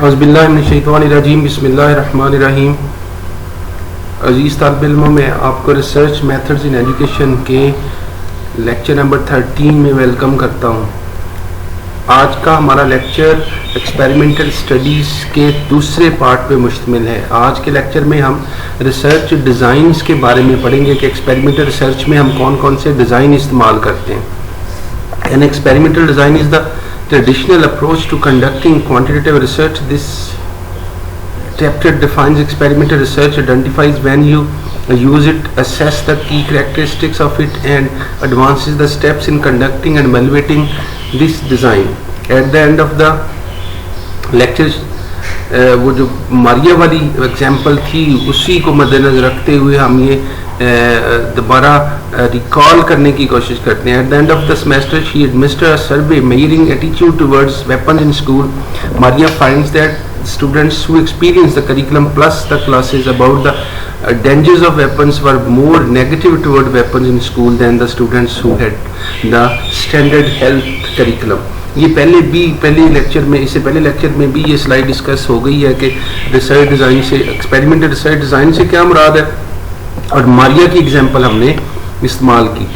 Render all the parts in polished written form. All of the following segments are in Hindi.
औज़ुबिल्लाहिमिनश्शैतानिर्रजीम बिस्मिल्लाहिर्रहमानिर्रहीम। अज़ीज़ तालिब इल्मों में आपको रिसर्च मेथड्स इन एजुकेशन के लेक्चर नंबर 13 में वेलकम करता हूँ। आज का हमारा लेक्चर एक्सपेरिमेंटल स्टडीज़ के दूसरे पार्ट पे मुश्तमिल है। आज के लेक्चर में हम रिसर्च डिज़ाइंस के बारे में पढ़ेंगे कि एक्सपेरिमेंटल रिसर्च में हम कौन कौन से डिज़ाइन इस्तेमाल करते हैं। An experimental design is the traditional approach to conducting quantitative research. This chapter defines experimental research, identifies when you use it, assess the key characteristics of it, and advances the steps in conducting and evaluating this design. At the end of the lecture, वो जो मारिया वाली एग्जाम्पल थी उसी को मद्देनजर रखते हुए हम ये दोबारा रिकॉल करने की कोशिश करते हैं। At the end of the semester she administer a survey measuring attitude towards weapons in school. Maria finds that students who experience the curriculum plus the classes about the dangers of weapons were more negative toward weapons in school than the students who had the standard health curriculum. ये पहले लेक्चर में इससे पहले लेक्चर में भी ये स्लाइड डिस्कस हो गई है कि रिसर्च डिज़ाइन से एक्सपेरिमेंटल रिसर्च डिज़ाइन से क्या मुराद है, और मारिया की एग्जांपल हमने इस्तेमाल की।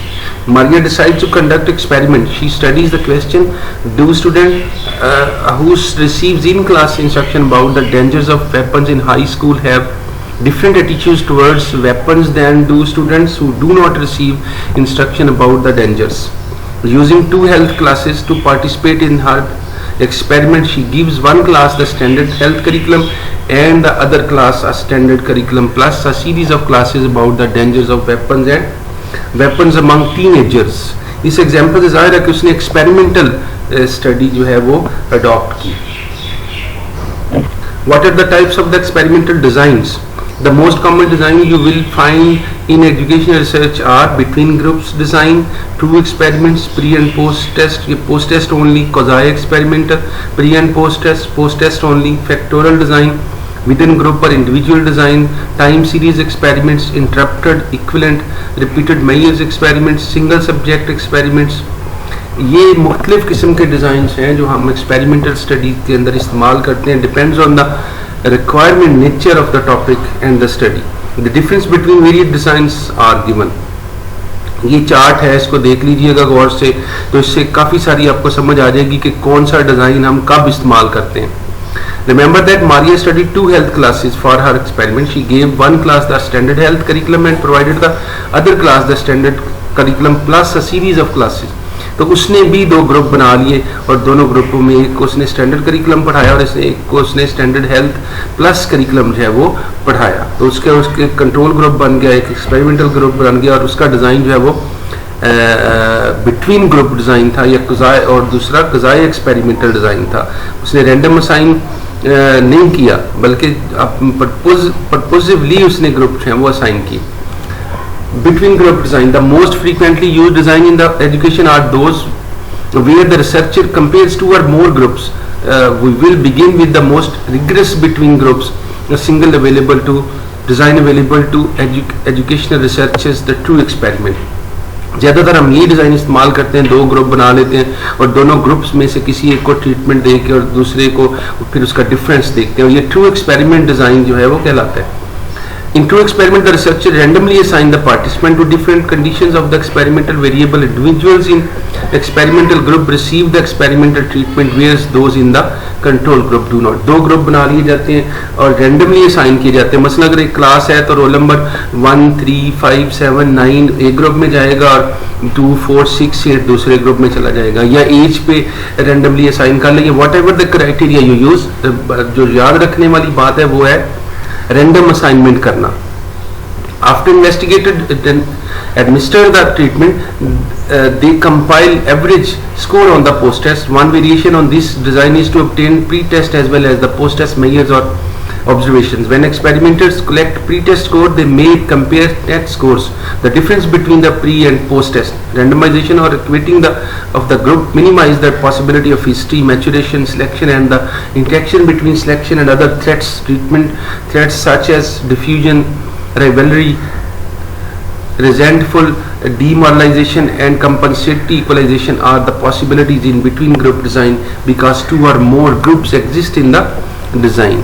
Maria decides to conduct experiment. She studies the question: do student who receives in-class instruction about the dangers of weapons in high school have different attitudes towards weapons than do students who do not receive instruction about the dangers? Using two health classes to participate in her experiment, she gives one class the standard health curriculum and the other class a standard curriculum plus a series of classes about the dangers of weapons among teenagers. इस एग्जाम्पल से जाहिर है कि उसने एक्सपेरिमेंटल स्टडी जो है वो अडॉप्ट की। What are the types of the experimental designs? The most common design you will find in educational research are between groups design, true experiments, pre and post test, post test only, quasi experimental, pre and post test only, factorial design, within group or individual design, time series experiments, interrupted, equivalent, repeated Mayer's experiments, single subject experiments। ये मुख्तलिफ किस्म के डिज़ाइंस हैं जो हम एक्सपेरिमेंटल स्टडी के अंदर इस्तेमाल करते हैं। Depends on the requirement nature of the topic and the study. The difference between various designs are given. ये चार्ट है, इसको देख लीजिएगा गौर से, तो इससे काफ़ी सारी आपको समझ आ जाएगी कि कौन सा डिज़ाइन हम कब इस्तेमाल करते हैं। Remember that Maria studied two health classes for her experiment. She gave one class the standard health curriculum and provided the other class the standard curriculum plus a series of classes. तो उसने भी दो ग्रुप बना लिए और दोनों ग्रुपों में एक को उसने स्टैंडर्ड करिकुलम पढ़ाया और एक को उसने स्टैंडर्ड हेल्थ प्लस करिकुलम जो है वो पढ़ाया। तो उसके कंट्रोल ग्रुप बन गया, एक एक्सपेरिमेंटल ग्रुप बन गया, और उसका डिज़ाइन जो है वो बिटवीन ग्रुप डिज़ाइन था या कज़ाई, और दूसरा कज़ाई एक्सपेरिमेंटल डिज़ाइन था। उसने रैंडम असाइन नहीं किया बल्कि परपोजिवली उसने ग्रुप हैं वो असाइन की। Between group design, the most frequently used design in the education are those where the researcher compares two or more groups. We will begin with the most rigorous between groups, a single available to design available to educational researchers, the true experiment. ज़्यादातर हम ये डिज़ाइन इस्तेमाल करते हैं, दो ग्रुप बना लेते हैं और दोनों ग्रुप्स में से किसी एक को ट्रीटमेंट दे के और दूसरे को फिर उसका डिफरेंस देखते हैं, और ये ट्रू एक्सपेरिमेंट डिज़ाइन जो है वो कहलाता है। In true experiment, the researcher randomly assign the participant to different conditions of the experimental variable. Individuals in experimental group receive the experimental treatment, whereas those in the control group do not. दो ग्रुप बना लिए जाते हैं और randomly assign किए जाते हैं। मसलन अगर एक क्लास है तो रोल नंबर 1, 3, 5, 7, 9 एक ग्रुप में जाएगा और 2, 4, 6, 8 दूसरे ग्रुप में चला जाएगा, या एज पे randomly assign कर लेंगे। whatever the criteria you use, जो याद रखने वाली बात है वो है रैंडम असाइनमेंट करना। After investigated administer the treatment, they compile average score on the post test. One variation on this design is to obtain pre-test as well as the post-test measures or observations. When experimenters collect pre-test score, they may compare test scores. The difference between the pre and post-test randomization or equating of the group minimize the possibility of history, maturation, selection, and the interaction between selection and other threats. Treatment threats such as diffusion, rivalry, resentful, demoralization, and compensatory equalization are the possibilities in between group design, because two or more groups exist in the design.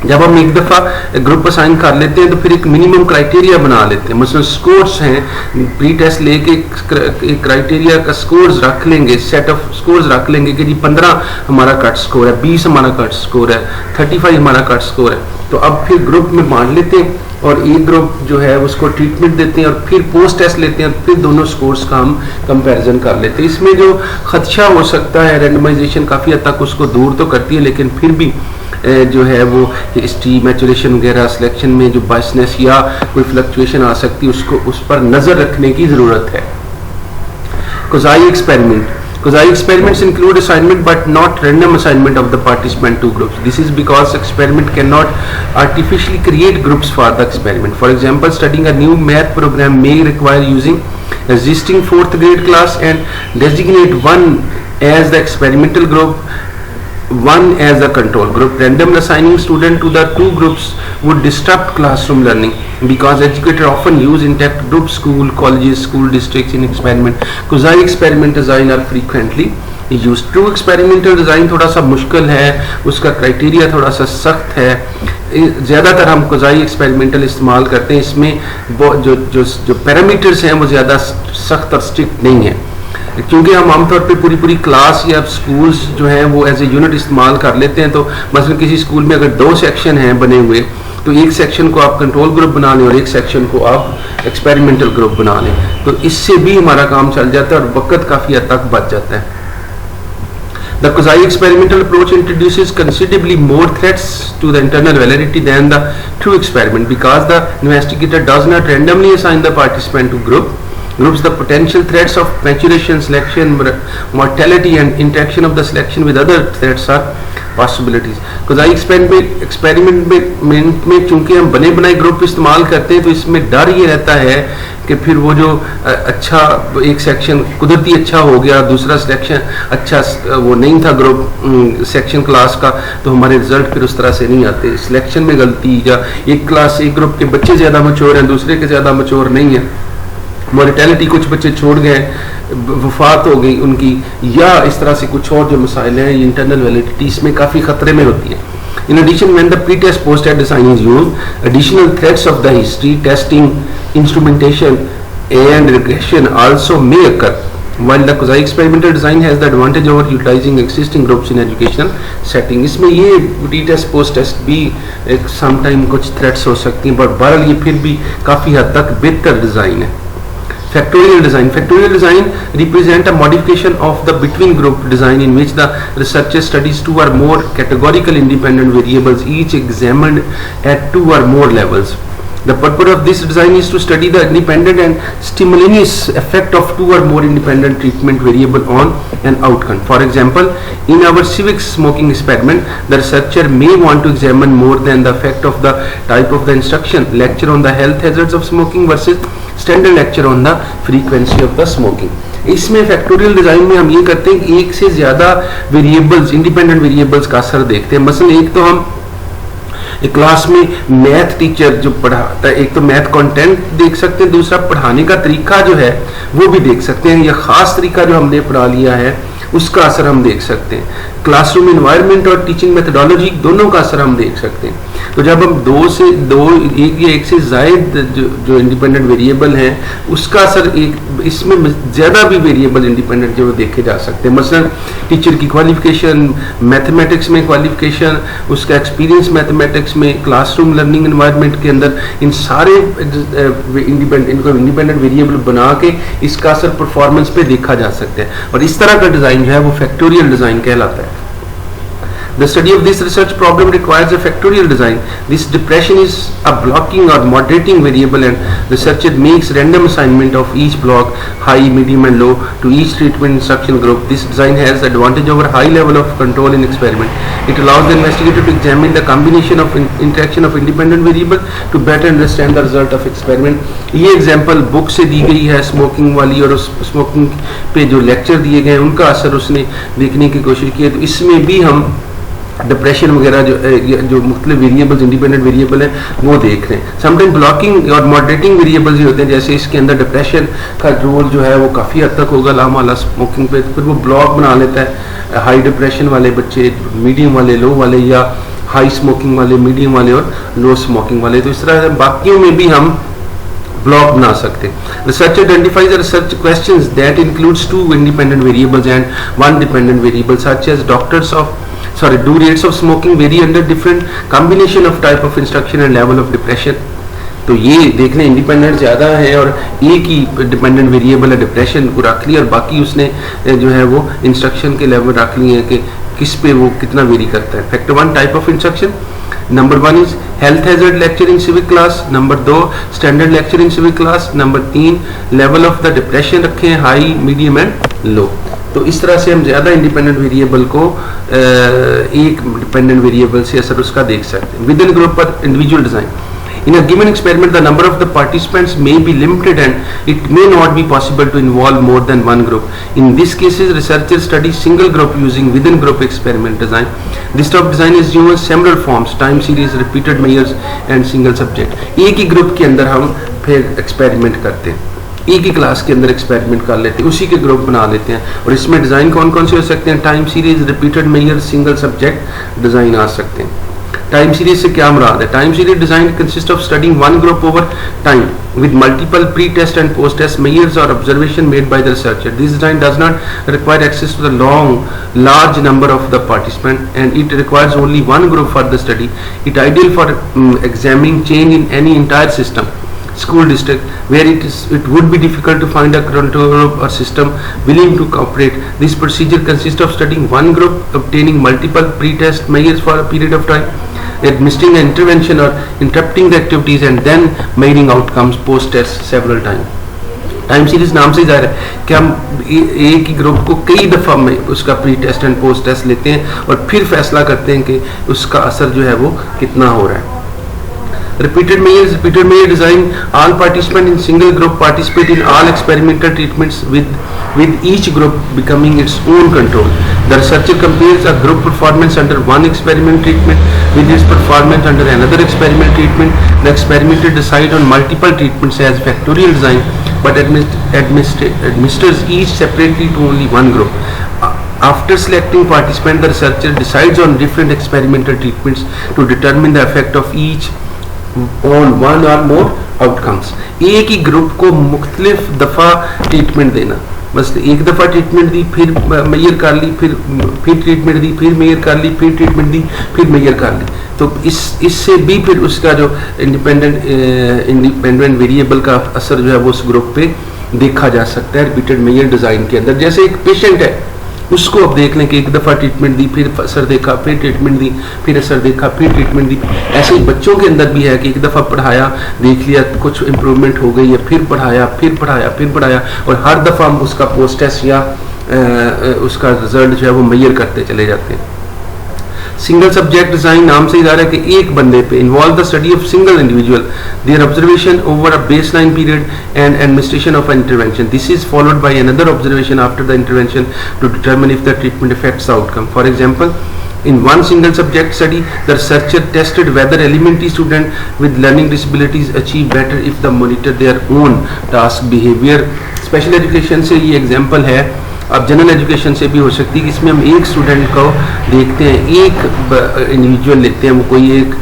जब हम एक दफ़ा ग्रुप असाइन कर लेते हैं तो फिर एक मिनिमम क्राइटेरिया बना लेते हैं, मतलब स्कोर्स हैं, प्री टेस्ट लेके एक क्राइटेरिया का स्कोर्स रख लेंगे, सेट ऑफ स्कोर्स रख लेंगे कि जी 15 हमारा कट स्कोर है, 20 हमारा कट स्कोर है, 35 हमारा कट स्कोर है। तो अब फिर ग्रुप में बांट लेते हैं और एक ग्रुप जो है उसको ट्रीटमेंट देते हैं और फिर पोस्ट टेस्ट लेते हैं और फिर दोनों स्कोर्स का हम कंपैरिजन कर लेते हैं। इसमें जो खदशा हो सकता है, रैंडमाइजेशन काफ़ी हद तक उसको दूर तो करती है, लेकिन फिर भी जो है वो हिस्ट्री, मैचुरेशन वगैरह, सिलेक्शन में जो बायसनेस या कोई फ्लक्चुएशन आ सकती है उसको उस पर नज़र रखने की ज़रूरत है। कोज़ाई experiment. Kozai experiments include assignment but not random assignment of the participant to groups. This is because experiment cannot artificially create groups for the experiment. For example, studying a new math program may require using existing 4th grade class and designate one as the experimental group, one as a control group. Random assigning student to the two groups would disrupt classroom learning because educators often use intact groups, school, colleges, school districts in experiment. Kozai experiment design are frequently used. True experimental design थोड़ा सा मुश्किल है, उसका क्राइटेरिया थोड़ा सा सख्त है। ज़्यादातर हम कोज़ाई एक्सपेरिमेंटल इस्तेमाल करते हैं, इसमें जो पैरामीटर्स हैं वो ज़्यादा सख्त और स्ट्रिक्ट नहीं है, क्योंकि हम आमतौर पे पूरी क्लास या स्कूल्स जो हैं वो एज ए यूनिट इस्तेमाल कर लेते हैं। तो मसलन किसी स्कूल में अगर 2 सेक्शन हैं बने हुए, तो एक सेक्शन को आप कंट्रोल ग्रुप बना लें और एक सेक्शन को आप एक्सपेरिमेंटल ग्रुप बना लें, तो इससे भी हमारा काम चल जाता है और वक्त काफ़ी हद तक बच जाता है। The Kozai experimental approach introduces considerably more threats to the internal validity than the true experiment because the investigator does not randomly assign the participant to groups. The potential threats of maturation, selection, mortality and interaction of the selection with other threats are possibilities. Kozai experiment में चूंकि हम बने बनाए ग्रुप इस्तेमाल करते हैं तो इसमें डर ये रहता है कि फिर वो जो अच्छा एक सेक्शन कुदरती अच्छा हो गया, दूसरा सिलेक्शन अच्छा वो नहीं था ग्रुप सेक्शन क्लास का, तो हमारे रिजल्ट फिर उस तरह से नहीं आते। सिलेक्शन में गलती या एक क्लास एक ग्रुप के बच्चे ज़्यादा मैच्योर हैं, दूसरे के ज़्यादा मैच्योर नहीं है, मॉर्टेलिटी कुछ बच्चे छोड़ गए, वफात हो गई उनकी, या इस तरह से कुछ और जो मसाइल हैं, इंटरनल वैलिडिटी इसमें काफ़ी ख़तरे में होती है। In addition, when the pre-test post-test design is used, additional threats of the history, testing, instrumentation and regression also may occur. While the Kozai experimental design has the advantage over utilizing existing groups in educational setting, इसमें ये pre-test post-test भी एक sometime कुछ threats हो सकती हैं, पर बहरहाल ये फिर भी काफ़ी हद तक बेहतर डिज़ाइन है। Factorial design. Factorial design represent a modification of the between group design in which the researcher studies 2 or more categorical independent variables each examined at 2 or more levels. The purpose of this design is to study the independent and stimultaneous effect of 2 or more independent treatment variable on an outcome. For example, in our civics smoking experiment, the researcher may want to examine more than the effect of the type of the instruction, lecture on the health hazards of smoking versus standard lecture on the frequency of the smoking. इसमें फैक्टोरियल डिज़ाइन में हम ये करते हैं कि एक से ज़्यादा वेरिएबल्स, इंडिपेंडेंट वेरिएबल्स का असर देखते हैं। मसलन एक तो हम एक क्लास में मैथ टीचर जो पढ़ाता है, एक तो मैथ कंटेंट देख सकते हैं, दूसरा पढ़ाने का तरीका जो है वो भी देख सकते हैं, या ख़ास तरीका जो हमने पढ़ा लिया है उसका असर हम देख सकते हैं। क्लासरूम इन्वायरमेंट और टीचिंग मेथडोलॉजी दोनों का असर हम देख सकते हैं। तो जब हम एक से ज़ायद जो इंडिपेंडेंट वेरिएबल हैं उसका असर एक इसमें ज़्यादा भी वेरिएबल इंडिपेंडेंट जो देखे जा सकते हैं। मसलन टीचर की क्वालिफिकेशन, मैथमेटिक्स में क्वालिफिकेशन, उसका एक्सपीरियंस मैथमेटिक्स में, क्लासरूम लर्निंग इन्वायरमेंट के अंदर, इन सारे इंडिपेंडेंट वेरिएबल बना के इसका असर परफॉर्मेंस पे देखा जा सकता है, और इस तरह का डिज़ाइन जो है वो फैक्टोरियल डिज़ाइन कहलाता है। The study of this research problem requires a factorial design. This depression is a blocking or moderating variable, and researcher makes random assignment of each block, high, medium and low, to each treatment instruction group. This design has the advantage over high level of control in experiment. It allows the investigator to examine the combination of interaction of independent variable to better understand the result of experiment. ये एग्जाम्पल बुक से दी गई है स्मोकिंग वाली, और उस स्मोकिंग पे जो लेक्चर दिए गए हैं उनका असर उसने देखने की कोशिश की है। तो इसमें भी हम डिप्रेशन वगैरह जो मुख्तलिफ वेरिएबल्स इंडिपेंडेंट वेरिएबल हैं वो देख रहे हैं। समटाइम ब्लॉकिंग और मॉडरेटिंग वेरिएबल्स होते हैं, जैसे इसके अंदर डिप्रेशन का रोल जो है वो काफ़ी हद तक होगा लामाला स्मोकिंग पे, फिर वो ब्लॉक बना लेता है हाई डिप्रेशन वाले बच्चे, मीडियम वाले, लो वाले, या हाई स्मोकिंग वाले, मीडियम वाले और लो स्मोकिंग वाले। तो इस तरह बाकियों में भी हम ब्लॉक बना सकते। Research identifies the research questions that includes 2 independent variables and 1 dependent variable, such as do rates of smoking vary under different combination of type of instruction and level of depression। तो ये देख लें इंडिपेंडेंट ज़्यादा है और एक ही डिपेंडेंट वेरिएबल है डिप्रेशन को रख लिया और बाकी उसने जो है वो इंस्ट्रक्शन के लेवल रख लिए हैं कि किस पे वो कितना वेरी करता है। Factor 1 type of instruction, number 1 is health hazard lecture in civic class, number 2 standard lecture in civic class, number 3 level of the depression रखें हाई, मीडियम एंड लो। तो इस तरह से हम ज़्यादा इंडिपेंडेंट वेरिएबल को एक डिपेंडेंट वेरिएबल से असर उसका देख सकते हैं। विद इन ग्रुप पर individual design, in a given experiment the number of the participants may be limited and it may not be possible to involve more than one group. In these cases researchers study single group using within group experiment design. This type of design is used in several forms, time series, repeated measures and single subject. एक ही ग्रुप के अंदर हम फिर एक्सपेरिमेंट करते हैं, एक ही क्लास के अंदर एक्सपेरिमेंट कर लेते हैं, उसी के ग्रुप बना लेते हैं और इसमें डिज़ाइन कौन कौन से हो सकते हैं, time series, repeated measure, single subject design आ सकते हैं। टाइम सीरीज से क्या मुराद है? Time series design consist of studying one group over time with multiple pre-test and post-test measures or observation made by the researcher. This design does not require access to the large number of the participants and it requires only one group for the study. It ideal for examining change in any entire system, school district, where it would be difficult to find a control or system willing to cooperate. This procedure consists of studying one group, obtaining multiple pre-test measures for a period of time, administering an intervention or interrupting the activities and then measuring outcomes post test several times. Time series नाम से जा रहा है कि हम एक ही ग्रुप को कई दफ़ा में उसका pre test and post test लेते हैं और फिर फैसला करते हैं कि उसका असर जो है वो कितना हो रहा है। Repeated measure design, all participants in single group participate in all experimental treatments with each group becoming its own control. The researcher compares a group performance under one experiment treatment with its performance under another experiment treatment. The experimenter decides on multiple treatments as factorial design but administers each separately to only one group. After selecting participants, the researcher decides on different experimental treatments to determine the effect of each on one or more outcomes. एक ही ग्रुप को मुख्तलिफ दफ़ा ट्रीटमेंट देना, बस एक दफ़ा ट्रीटमेंट दी, फिर मेजर कर ली, फिर ट्रीटमेंट दी, फिर मेजर कर ली, फिर ट्रीटमेंट दी, फिर मेजर कर ली। तो इससे भी फिर उसका जो इंडिपेंडेंट वेरिएबल का असर जो है वो उस ग्रुप पे देखा जा सकता है रिपीटेड मेजर डिज़ाइन के अंदर। जैसे एक पेशेंट है, उसको अब देख लें कि एक दफ़ा ट्रीटमेंट दी, फिर असर देखा, फिर ट्रीटमेंट दी, फिर असर देखा, फिर ट्रीटमेंट दी। ऐसे ही बच्चों के अंदर भी है कि एक दफ़ा पढ़ाया, देख लिया, कुछ इम्प्रूवमेंट हो गई है, फिर पढ़ाया, फिर पढ़ाया, फिर पढ़ाया और हर दफ़ा हम उसका पोस्ट टेस्ट या उसका रिजल्ट जो है वो मेजर करते चले जाते हैं। सिंगल सब्जेक्ट डिजाइन नाम से ही जा रहा है कि एक बंदे पे involve the study of single individual, there observation over a baseline period and administration of intervention. This is followed by another observation after the intervention to determine if the treatment effects outcome. For example, in one single subject study, the researcher tested whether elementary students with learning disabilities achieve better if they monitor their own task behavior. Special education से ये एग्जांपल है, अब जनरल एजुकेशन से भी हो सकती है कि इसमें हम एक स्टूडेंट को देखते हैं, एक इंडिविजुअल लेते हैं, वो कोई एक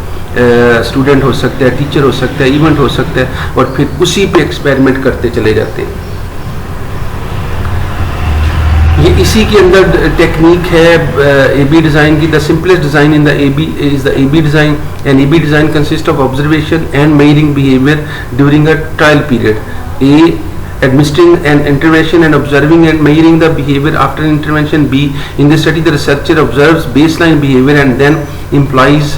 स्टूडेंट हो सकता है, टीचर हो सकता है, इवेंट हो सकता है और फिर उसी पे एक्सपेरिमेंट करते चले जाते हैं। ये इसी के अंदर टेक्निक है AB डिज़ाइन की। The simplest design in the AB is the AB design and AB design consist of observation and measuring behaviour during a trial period. Administering an intervention and observing and measuring the behavior after an intervention. B. In this study, the researcher observes baseline behavior and then implies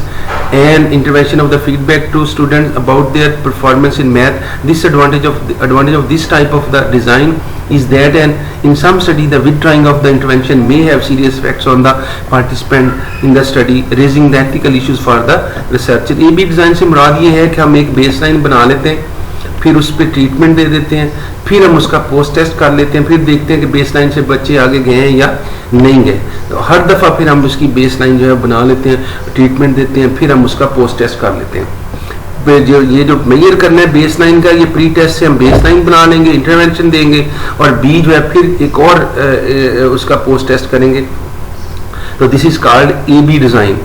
an intervention of the feedback to students about their performance in math. This advantage of this type of the design is that in some study the withdrawing of the intervention may have serious effects on the participant in the study, raising the ethical issues for the researcher. AB design से मुराद ये है कि हम एक baseline बना लेते हैं, फिर उस पर ट्रीटमेंट दे देते हैं, फिर हम उसका पोस्ट टेस्ट कर लेते हैं, फिर देखते हैं कि बेस लाइन से बच्चे आगे गए हैं या नहीं गए। तो हर दफ़ा फिर हम उसकी बेस लाइन जो है बना लेते हैं, ट्रीटमेंट देते हैं, फिर हम उसका पोस्ट टेस्ट कर लेते हैं। ये जो मेजर करना है बेस लाइन का, ये प्री टेस्ट से हम बेस लाइन बना लेंगे, इंटरवेंशन देंगे, और बी जो है फिर एक और उसका पोस्ट टेस्ट करेंगे। तो this is called AB design,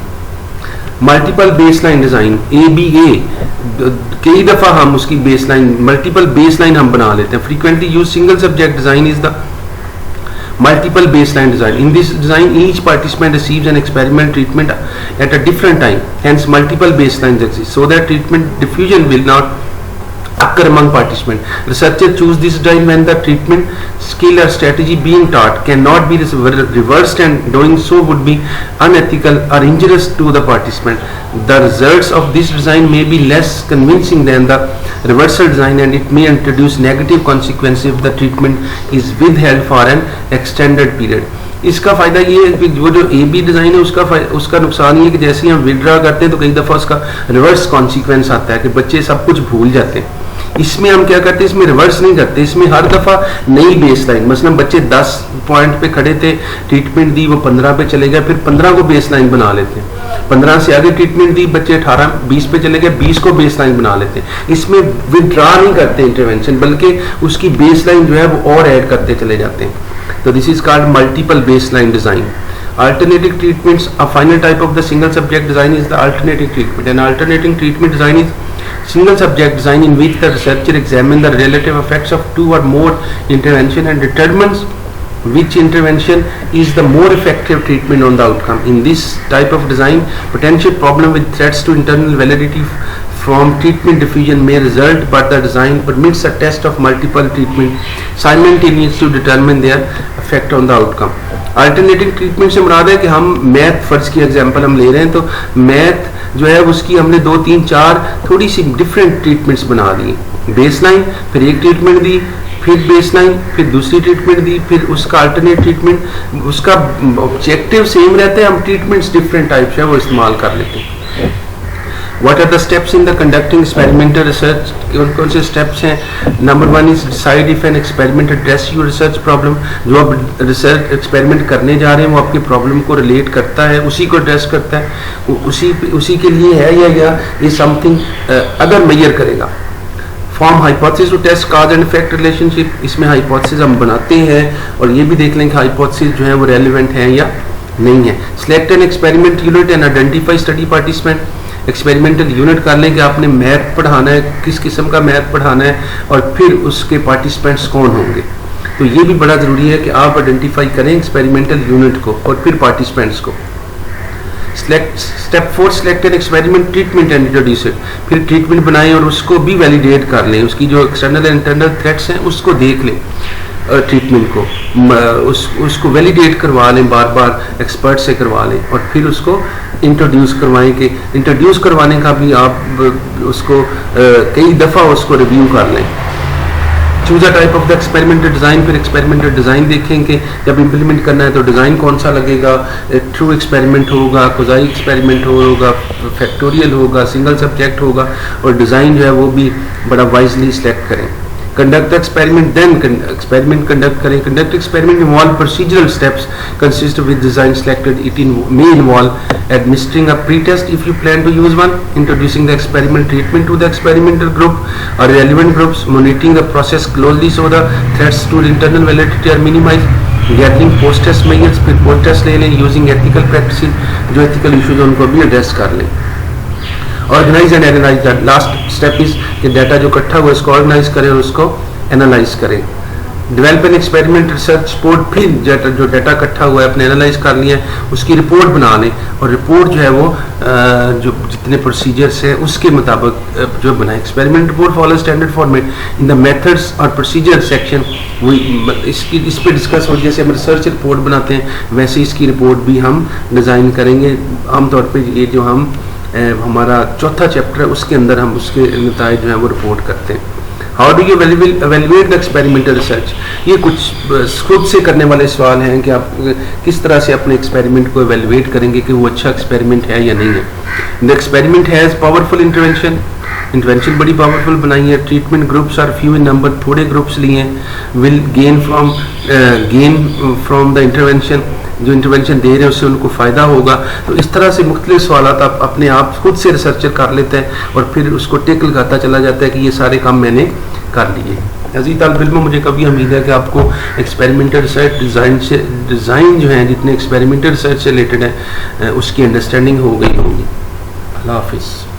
multiple baseline design, ABA। कई दफ़ा हम उसकी बेसलाइन, मल्टीपल बेसलाइन हम बना लेते हैं। Frequently use single subject design is the multiple baseline design. In this design, each participant receives an experimental treatment at a different time. Hence, multiple baselines exist so that treatment diffusion will not occur among participants. Researchers choose this design when the treatment skill or strategy being taught cannot be reversed, and doing so would be unethical or injurious to the participant. The results of this design may be less convincing than the reversal design, and it may introduce negative consequences if the treatment is withheld for an extended period. इसका फ़ायदा ये है कि वो जो AB डिज़ाइन है उसका नुकसान ये है कि जैसे ही हम विड्रॉ करते हैं तो कई दफ़ा उसका रिवर्स कॉन्सिक्वेंस आता है कि बच्चे सब कुछ भूल जाते हैं। इसमें हम क्या करते हैं, इसमें रिवर्स नहीं करते, इसमें हर दफ़ा नई बेस लाइन, मसलन बच्चे 10 पॉइंट पे खड़े थे, ट्रीटमेंट दी, वो 15 पे चले गए, फिर 15 को बेस लाइन बना लेते हैं। 15 से आगे ट्रीटमेंट दी, बच्चे 18-20 पे चले गए, 20 को बेस लाइन बना लेते हैं। इसमें विड्रॉ नहीं करते इंटरवेंशन, बल्कि उसकी बेस लाइन जो है वो और ऐड करते चले जाते हैं। तो this is called multiple baseline design. Alternative treatments, a final type of the single subject design is the alternative treatment. An alternating treatment design is single subject design in which the researcher examines the relative effects of two or more intervention and determines which intervention is the more effective treatment on the outcome. In this type of design, potential problem with threats to internal validity from treatment diffusion may result, but the design permits a test of multiple treatment simultaneously to determine their effect on the outcome. Alternative treatment से मुराद है कि हम मैथ, फर्ज की एग्जांपल हम ले रहे हैं, तो मैथ जो है उसकी हमने 2, 3, 4 थोड़ी सी डिफरेंट ट्रीटमेंट्स बना दी। बेसलाइन, फिर एक ट्रीटमेंट दी, फिर बेसलाइन, फिर दूसरी ट्रीटमेंट दी, फिर उसका अल्टरनेट ट्रीटमेंट, उसका ऑब्जेक्टिव सेम रहता है, हम ट्रीटमेंट्स डिफरेंट टाइप्स है वो इस्तेमाल कर लेते हैं। What are the steps in the conducting experimental research? कौन से स्टेप्स हैं? Number 1 is decide if an experiment address your research problem. जो आप रिसर्च एक्सपेरिमेंट करने जा रहे हैं वो आपके प्रॉब्लम को रिलेट करता है, उसी को एड्रेस करता है, उसी के लिए है या ये समथिंग अदर मेजर करेगा। Form hypothesis to test cause and effect relationship. इसमें हाइपोथेसिस हम बनाते हैं और ये भी देख लें कि हाइपोथेसिस जो है वो रेलिवेंट है या नहीं है। Select an experiment unit and identify study participant. Experimental unit कर लें कि आपने मैथ पढ़ाना है, किस किस्म का मैथ पढ़ाना है, और फिर उसके पार्टिसिपेंट्स कौन होंगे। तो ये भी बड़ा ज़रूरी है कि आप आइडेंटिफाई करें एक्सपेरिमेंटल यूनिट को और फिर पार्टिसिपेंट्स को। Step 4 select an experiment treatment and introduce it. फिर ट्रीटमेंट बनाएं और उसको भी वैलिडेट कर लें, उसकी जो एक्सटर्नल एंड इंटरनल थ्रेट्स हैं उसको देख लें, ट्रीटमेंट को उसको वैलिडेट करवा लें, बार बार एक्सपर्ट से करवा लें, और फिर उसको इंट्रोड्यूस करवाएं। कि इंट्रोड्यूस करवाने का भी आप उसको कई दफ़ा उसको रिव्यू कर लें। Choose a type of the experimental design. फिर एक्सपेरिमेंटल डिज़ाइन देखें कि जब इम्प्लीमेंट करना है तो डिज़ाइन कौन सा लगेगा, ट्रू एक्सपेरिमेंट होगा, कोजाई एक्सपेरिमेंट होगा, फैक्टोरियल होगा, सिंगल सब्जेक्ट होगा, और डिज़ाइन जो है वो भी बड़ा वाइजली सिलेक्ट करें। Conduct experiment, then experiment conduct करें। Conduct experiment involve procedural steps consist with design selected. It may involve administering a pre test if you plan to use one, introducing the experiment treatment to the experimental group और relevant groups, monitoring the process closely so the threats to internal validity are minimise, gathering post test measures. फिर पोस्ट टेस्ट ले लें, यूजिंग एथिकल प्रैक्टिसेस, जो एथिकल इशूज उनको भी एड्रेस कर लें। Organise and analyse that. Last step is कि डाटा जो इकट्ठा हुआ इसको ऑर्गेनाइज करें और उसको एनालाइज करें। Develop an experiment research report. फिर जो डाटा इकट्ठा हुआ है अपने एनालाइज कर लिया है उसकी रिपोर्ट बना लें, और रिपोर्ट जो है वो जो जितने प्रोसीजर्स हैं उसके मुताबिक जो बनाए। Experiment report follow standard format in the methods और प्रोसीजर सेक्शन। इस पर डिस्कस हो, जैसे हम रिसर्च रिपोर्ट बनाते हैं वैसे इसकी रिपोर्ट भी हम डिज़ाइन करेंगे। आमतौर पर ये जो हमारा चौथा चैप्टर है उसके अंदर हम उसके नताइज जो है वो रिपोर्ट करते हैं। How do you evaluate the experimental research. ये कुछ खुद से करने वाले सवाल हैं कि आप किस तरह से अपने एक्सपेरिमेंट को एवेल्युएट करेंगे कि वो अच्छा एक्सपेरिमेंट है या नहीं है। The experiment has powerful intervention, intervention बड़ी पावरफुल बनाई है। Treatment groups are few in number, थोड़े ग्रुप्स लिए हैं। Will gain from the intervention, जो इंटरवेंशन दे रहे हैं उससे उनको फ़ायदा होगा। तो इस तरह से मुख्तलिफ सवालात आप अपने आप खुद से रिसर्चर कर लेते हैं और फिर उसको टिक लगाता चला जाता है कि ये सारे काम मैंने कर लिए। अज़ीज़ तालिब इल्म, मुझे कभी उम्मीद है कि आपको एक्सपेरिमेंटल रिसर्च डिज़ाइन जो है जितने एक्सपेरिमेंटल रिसर्च से रिलेटेड है उसकी अंडरस्टैंडिंग हो गई होगी। अल्लाह हाफिज़।